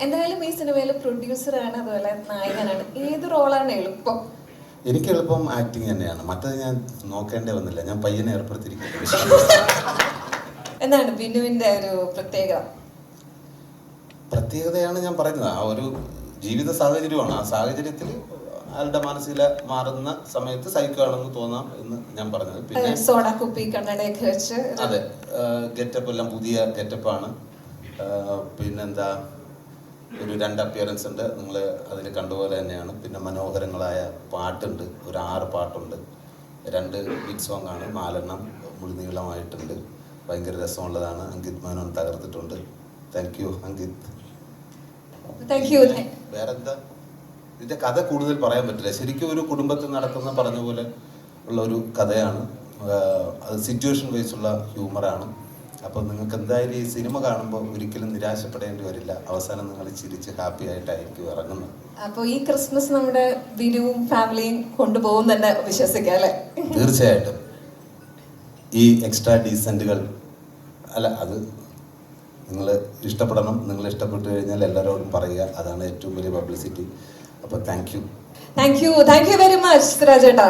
എന്തായാലും ഈ സിനിമയിലെ പ്രൊഡ്യൂസറാണ്, അതുപോലെ നായകനാണ്. ഏത് റോളാണ് എളുപ്പം? എനിക്ക് എളുപ്പം ആക്ടിങ് തന്നെയാണ്. മറ്റത് ഞാൻ നോക്കേണ്ടേ വന്നില്ല. ഞാൻ പയ്യനെ ഏർപ്പെടുത്തിയിരിക്കുന്നു. എന്താണ് ബിനുവിന്റെ ഒരു പ്രത്യേകതയാണ് ഞാൻ പറയുന്നത്. ആ ഒരു ജീവിത സാഹചര്യമാണ്. ആ സാഹചര്യത്തിൽ ആളുടെ മാനസിക മാറുന്ന സമയത്ത് സൈക്കോ ആണെന്ന് തോന്നാം എന്ന് ഞാൻ പറഞ്ഞത്. പിന്നെ സോഡ കുപ്പി കണ്ണടയൊക്കെ വെച്ച് അതെ, ഗെറ്റപ്പ് എല്ലാം പുതിയ ഗെറ്റപ്പാണ്. പിന്നെന്താ, ഒരു 2 അപ്പിയറൻസ് ഉണ്ട്, നിങ്ങൾ അതിൽ കണ്ടുപോലെ തന്നെയാണ്. പിന്നെ മനോഹരങ്ങളായ പാട്ടുണ്ട്, ഒരു 6 പാട്ടുണ്ട്. 2 ബിഗ് സോങ് ആണ്, 4 എണ്ണം മുഴുനീളമായിട്ടുണ്ട്. ഭയങ്കര രസമുള്ളതാണ്. അങ്കിത് മേനോൻ തകർത്തിട്ടുണ്ട്. Thank you Ankit. വേറെന്താ, ഇതിന്റെ കഥ കൂടുതൽ പറയാൻ പറ്റില്ല. ശരിക്കും ഒരു കുടുംബത്തിൽ നടക്കുന്ന പറഞ്ഞ പോലെ ഉള്ള ഒരു കഥയാണ്. അത് സിറ്റുവേഷൻ വൈസ് ഉള്ള ഹ്യൂമറാണ്. അപ്പോൾ നിങ്ങൾക്ക് എന്തായാലും ഈ സിനിമ കാണുമ്പോൾ ഒരിക്കലും നിരാശപ്പെടേണ്ടി വരില്ല. അവസാനം നിങ്ങൾ ചിരിച്ച് ഹാപ്പി ആയിട്ടായിരിക്കും ഇറങ്ങുന്നത്. അപ്പോൾ ഈ ക്രിസ്മസ് നമ്മുടെ ബിനുവും ഫാമിലിയും കൊണ്ടുപോകും തന്നെ വിശ്വസിക്കാം അല്ലേ? തീർച്ചയായിട്ടും. ഈ എക്സ്ട്രാ ഡീസൻറ്റുകൾ അല്ല, അത് നിങ്ങൾ ഇഷ്ടപ്പെടണം. നിങ്ങൾ ഇഷ്ടപ്പെട്ടു കഴിഞ്ഞാൽ എല്ലാവരോടും പറയുക. അതാണ് ഏറ്റവും വലിയ പബ്ലിസിറ്റി. അപ്പോൾ താങ്ക് യു വെരി മച്ച് രാജേട്ടാ.